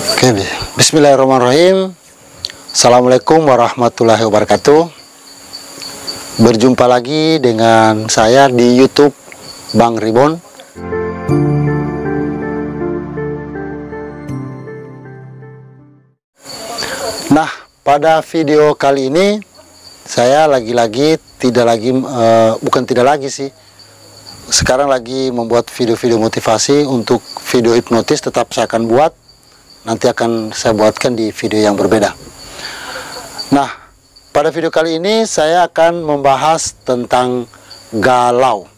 Oke, bismillahirrahmanirrahim. Assalamualaikum warahmatullahi wabarakatuh. Berjumpa lagi dengan saya di YouTube Bang Ribon. Nah, pada video kali ini saya sekarang lagi membuat video-video motivasi. Untuk video hipnotis tetap saya akan buat, nanti akan saya buatkan di video yang berbeda. Nah, pada video kali ini saya akan membahas tentang galau.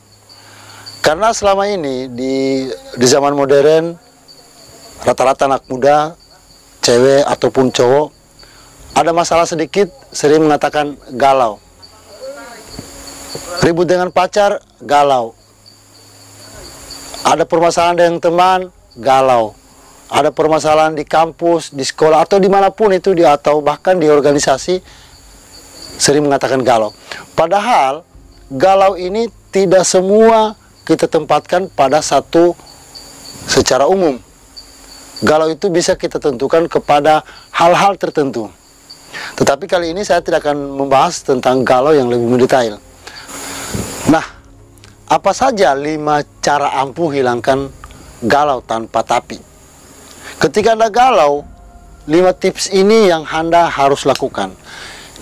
Karena selama ini di zaman modern, rata-rata anak muda, cewek ataupun cowok, ada masalah sedikit sering mengatakan galau. Ribut dengan pacar, galau. Ada permasalahan dengan teman, galau. Ada permasalahan di kampus, di sekolah, atau dimanapun itu, atau bahkan di organisasi, sering mengatakan galau. Padahal galau ini tidak semua kita tempatkan pada satu secara umum. Galau itu bisa kita tentukan kepada hal-hal tertentu. Tetapi kali ini saya tidak akan membahas tentang galau yang lebih mendetail. Nah, apa saja 5 cara ampuh hilangkan galau tanpa tapi? Ketika Anda galau, 5 tips ini yang Anda harus lakukan.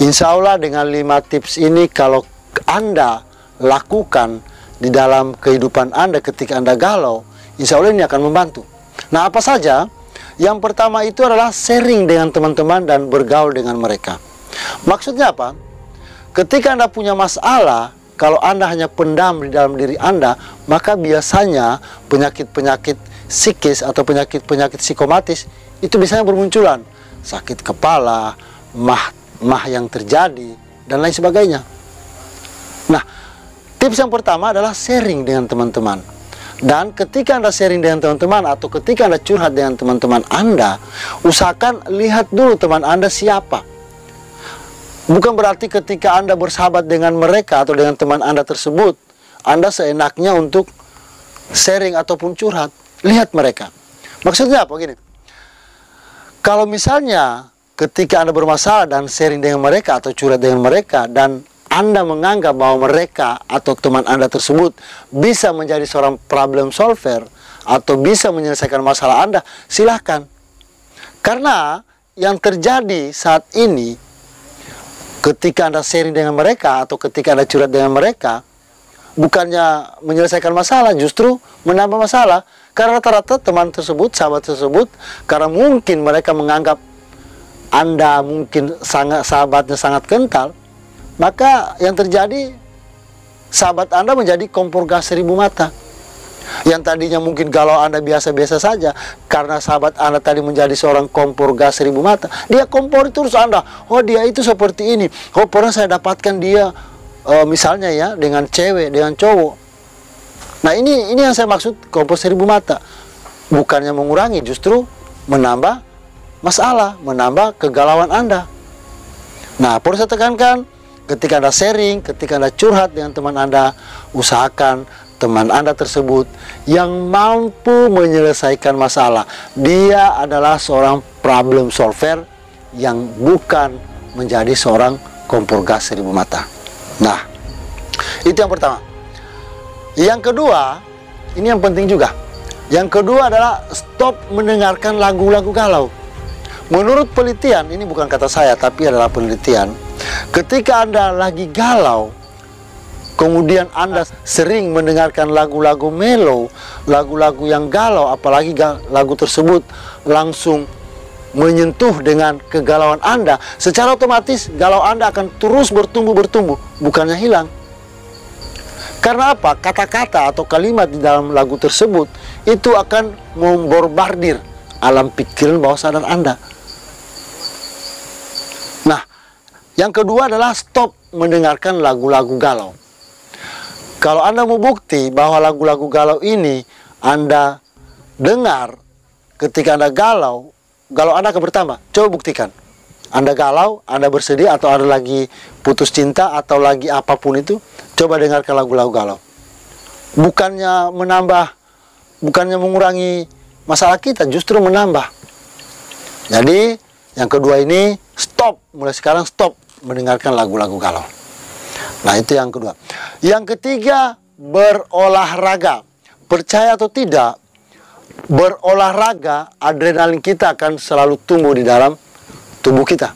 Insya Allah dengan 5 tips ini kalau Anda lakukan di dalam kehidupan Anda ketika Anda galau, insya Allah ini akan membantu. Nah, apa saja? Yang pertama itu adalah sharing dengan teman-teman dan bergaul dengan mereka. Maksudnya apa? Ketika Anda punya masalah, kalau Anda hanya pendam di dalam diri Anda, maka biasanya penyakit-penyakit psikis atau penyakit-penyakit psikomatis itu biasanya bermunculan. Sakit kepala, mah yang terjadi, dan lain sebagainya. Nah, tips yang pertama adalah sharing dengan teman-teman. Dan ketika Anda sharing dengan teman-teman atau ketika Anda curhat dengan teman-teman Anda, usahakan lihat dulu teman Anda siapa. Bukan berarti ketika Anda bersahabat dengan mereka atau dengan teman Anda tersebut, Anda seenaknya untuk sharing ataupun curhat. Lihat mereka. Maksudnya apa? Gini. Kalau misalnya ketika Anda bermasalah dan sharing dengan mereka atau curhat dengan mereka, dan Anda menganggap bahwa mereka atau teman Anda tersebut bisa menjadi seorang problem solver atau bisa menyelesaikan masalah Anda, silahkan. Karena yang terjadi saat ini, ketika Anda sharing dengan mereka atau ketika Anda curhat dengan mereka, bukannya menyelesaikan masalah, justru menambah masalah. Karena rata-rata teman tersebut, sahabat tersebut, karena mungkin mereka menganggap Anda mungkin sahabatnya sangat kental, maka yang terjadi sahabat Anda menjadi kompor gas 1000 mata. Yang tadinya mungkin galau Anda biasa-biasa saja, karena sahabat Anda tadi menjadi seorang kompor gas 1000 mata, dia kompori terus Anda. Oh, dia itu seperti ini. Oh, pernah saya dapatkan dia misalnya ya dengan cewek, dengan cowok. Nah, ini yang saya maksud kompor 1000 mata. Bukannya mengurangi, justru menambah masalah, menambah kegalauan Anda. Nah, perlu saya tekankan, ketika Anda sharing, ketika Anda curhat dengan teman Anda, usahakan teman Anda tersebut yang mampu menyelesaikan masalah. Dia adalah seorang problem solver yang bukan menjadi seorang kompor gas 1000 mata. Nah, itu yang pertama. Yang kedua, ini yang penting juga. Yang kedua adalah stop mendengarkan lagu-lagu galau. Menurut penelitian, ini bukan kata saya, tapi adalah penelitian. Ketika Anda lagi galau, kemudian Anda sering mendengarkan lagu-lagu mellow, lagu-lagu yang galau, apalagi lagu tersebut langsung menyentuh dengan kegalauan Anda, secara otomatis galau Anda akan terus bertumbuh, bukannya hilang. Karena apa? Kata-kata atau kalimat di dalam lagu tersebut itu akan membombardir alam pikiran bawah sadar Anda. Nah, yang kedua adalah stop mendengarkan lagu-lagu galau. Kalau Anda mau bukti bahwa lagu-lagu galau ini Anda dengar ketika Anda galau Anda akan bertambah. Coba buktikan. Anda galau, Anda bersedih, atau Anda lagi putus cinta, atau lagi apapun itu, coba dengarkan lagu-lagu galau. Bukannya menambah, bukannya mengurangi masalah kita, justru menambah. Jadi yang kedua ini stop, mulai sekarang stop mendengarkan lagu-lagu galau. Nah, itu yang kedua. Yang ketiga, berolahraga. Percaya atau tidak, berolahraga, adrenalin kita akan selalu tumbuh di dalam tubuh kita.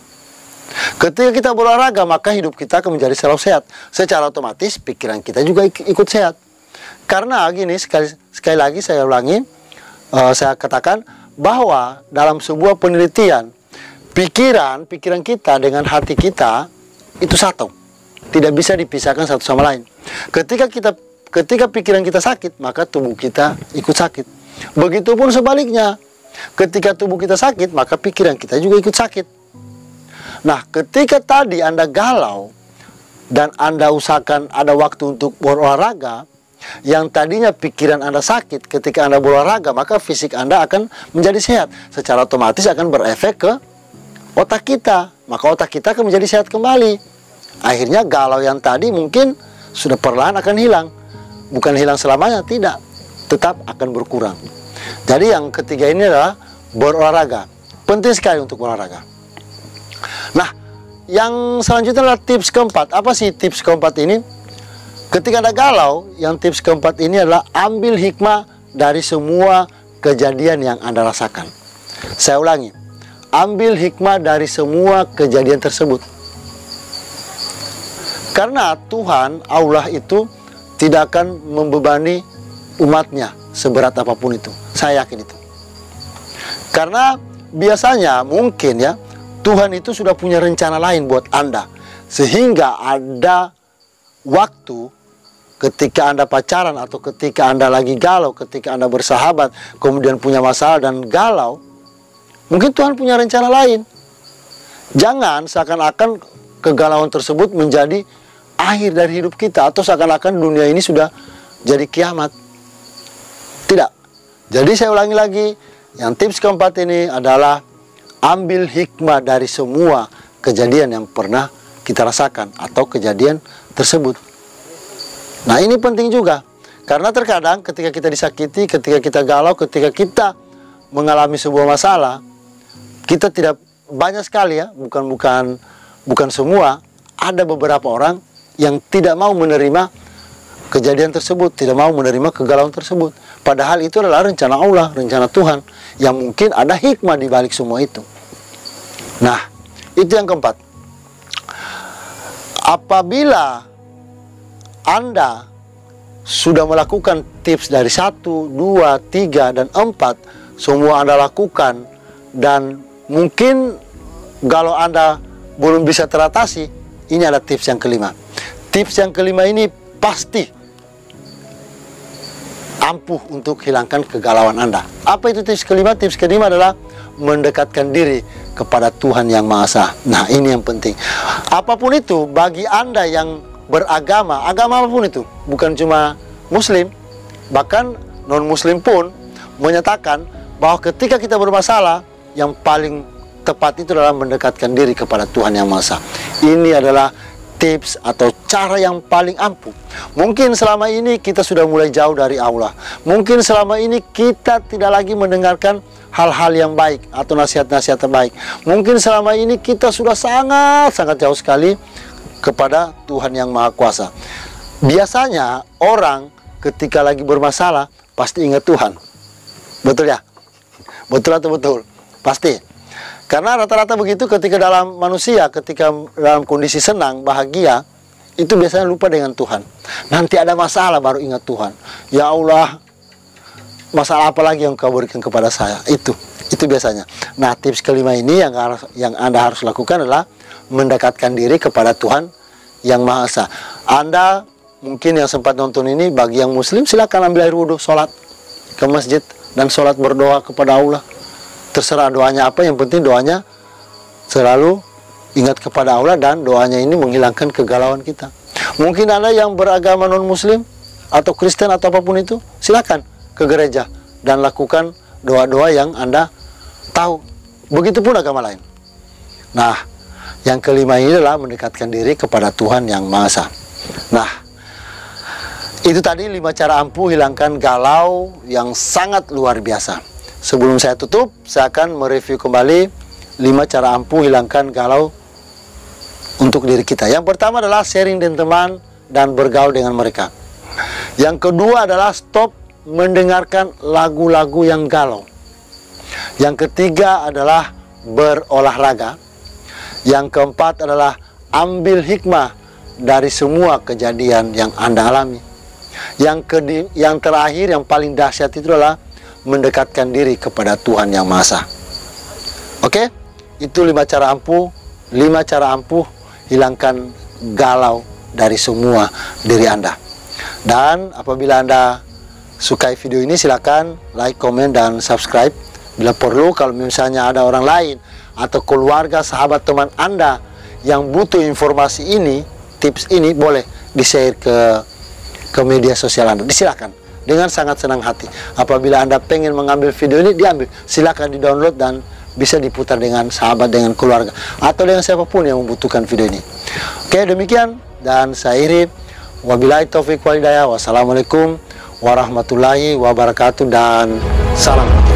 Ketika kita berolahraga, maka hidup kita akan menjadi selalu sehat. Secara otomatis pikiran kita juga ikut sehat. Karena gini, sekali lagi saya ulangi, saya katakan bahwa dalam sebuah penelitian, pikiran kita dengan hati kita itu satu, tidak bisa dipisahkan satu sama lain. Ketika pikiran kita sakit, maka tubuh kita ikut sakit. Begitupun sebaliknya, ketika tubuh kita sakit, maka pikiran kita juga ikut sakit. Nah, ketika tadi Anda galau dan Anda usahakan ada waktu untuk berolahraga, yang tadinya pikiran Anda sakit, ketika Anda berolahraga, maka fisik Anda akan menjadi sehat. Secara otomatis akan berefek ke otak kita, maka otak kita akan menjadi sehat kembali. Akhirnya galau yang tadi mungkin sudah perlahan akan hilang. Bukan hilang selamanya, tidak, tetap akan berkurang. Jadi yang ketiga ini adalah berolahraga. Penting sekali untuk berolahraga. Nah, yang selanjutnya adalah tips keempat. Apa sih tips keempat ini? Ketika Anda galau, yang tips keempat ini adalah ambil hikmah dari semua kejadian yang Anda rasakan. Saya ulangi, ambil hikmah dari semua kejadian tersebut. Karena Tuhan, Allah itu tidak akan membebani umatnya seberat apapun itu. Saya yakin itu. Karena biasanya mungkin ya, Tuhan itu sudah punya rencana lain buat Anda. Sehingga ada waktu ketika Anda pacaran atau ketika Anda lagi galau, ketika Anda bersahabat, kemudian punya masalah dan galau, mungkin Tuhan punya rencana lain. Jangan seakan-akan kegalauan tersebut menjadi akhir dari hidup kita, atau seakan-akan dunia ini sudah jadi kiamat. Tidak. Jadi saya ulangi lagi, yang tips keempat ini adalah ambil hikmah dari semua kejadian yang pernah kita rasakan atau kejadian tersebut. Nah, ini penting juga, karena terkadang ketika kita disakiti, ketika kita galau, ketika kita mengalami sebuah masalah, kita tidak banyak sekali ya, bukan semua, ada beberapa orang yang tidak mau menerima kejadian tersebut, tidak mau menerima kegalauan tersebut. Padahal itu adalah rencana Allah, rencana Tuhan, yang mungkin ada hikmah di balik semua itu. Nah, itu yang keempat. Apabila Anda sudah melakukan tips dari 1, 2, 3, dan 4, semua Anda lakukan, dan mungkin kalau Anda belum bisa teratasi, ini adalah tips yang kelima. Tips yang kelima ini pasti ampuh untuk hilangkan kegalauan Anda. Apa itu tips kelima? Tips kelima adalah mendekatkan diri kepada Tuhan Yang Maha Esa. Nah, ini yang penting. Apapun itu, bagi Anda yang beragama, agama apapun itu, bukan cuma Muslim, bahkan non-Muslim pun menyatakan bahwa ketika kita bermasalah, yang paling tepat itu adalah mendekatkan diri kepada Tuhan Yang Maha Esa. Ini adalah tips atau cara yang paling ampuh. Mungkin selama ini kita sudah mulai jauh dari Allah. Mungkin selama ini kita tidak lagi mendengarkan hal-hal yang baik atau nasihat-nasihat terbaik. Mungkin selama ini kita sudah sangat jauh sekali kepada Tuhan Yang Maha Kuasa. Biasanya orang ketika lagi bermasalah pasti ingat Tuhan. Betul ya? Betul atau betul? Pasti. Karena rata-rata begitu, ketika dalam manusia, ketika dalam kondisi senang, bahagia, itu biasanya lupa dengan Tuhan. Nanti ada masalah baru ingat Tuhan. Ya Allah, masalah apa lagi yang kau berikan kepada saya? Itu biasanya. Nah, tips kelima ini yang Anda harus lakukan adalah mendekatkan diri kepada Tuhan Yang Maha Esa. Anda mungkin yang sempat nonton ini, bagi yang Muslim, silakan ambil air wudhu, sholat ke masjid, dan sholat berdoa kepada Allah. Terserah doanya apa, yang penting doanya selalu ingat kepada Allah, dan doanya ini menghilangkan kegalauan kita. Mungkin Anda yang beragama non-Muslim atau Kristen atau apapun itu, silakan ke gereja dan lakukan doa-doa yang Anda tahu. Begitupun agama lain. Nah, yang kelima ini adalah mendekatkan diri kepada Tuhan Yang Maha Esa. Nah, itu tadi 5 cara ampuh hilangkan galau yang sangat luar biasa. Sebelum saya tutup, saya akan mereview kembali 5 cara ampuh hilangkan galau untuk diri kita. Yang pertama adalah sharing dengan teman dan bergaul dengan mereka. Yang kedua adalah stop mendengarkan lagu-lagu yang galau. Yang ketiga adalah berolahraga. Yang keempat adalah ambil hikmah dari semua kejadian yang Anda alami. Yang terakhir, yang paling dahsyat itu adalah mendekatkan diri kepada Tuhan Yang Maha Esa. Oke? Itu 5 cara ampuh. 5 cara ampuh hilangkan galau dari semua diri Anda. Dan apabila Anda sukai video ini, silakan like, komen, dan subscribe. Bila perlu, kalau misalnya ada orang lain atau keluarga, sahabat, teman Anda yang butuh informasi ini, tips ini, boleh di-share ke media sosial Anda. Silakan, dengan sangat senang hati. Apabila Anda pengen mengambil video ini, diambil. Silakan di-download dan bisa diputar dengan sahabat, dengan keluarga, atau dengan siapapun yang membutuhkan video ini. Oke, demikian. Dan saya Irip. Wabillahi taufiq wal hidayah. Wassalamualaikum warahmatullahi wabarakatuh. Dan salam.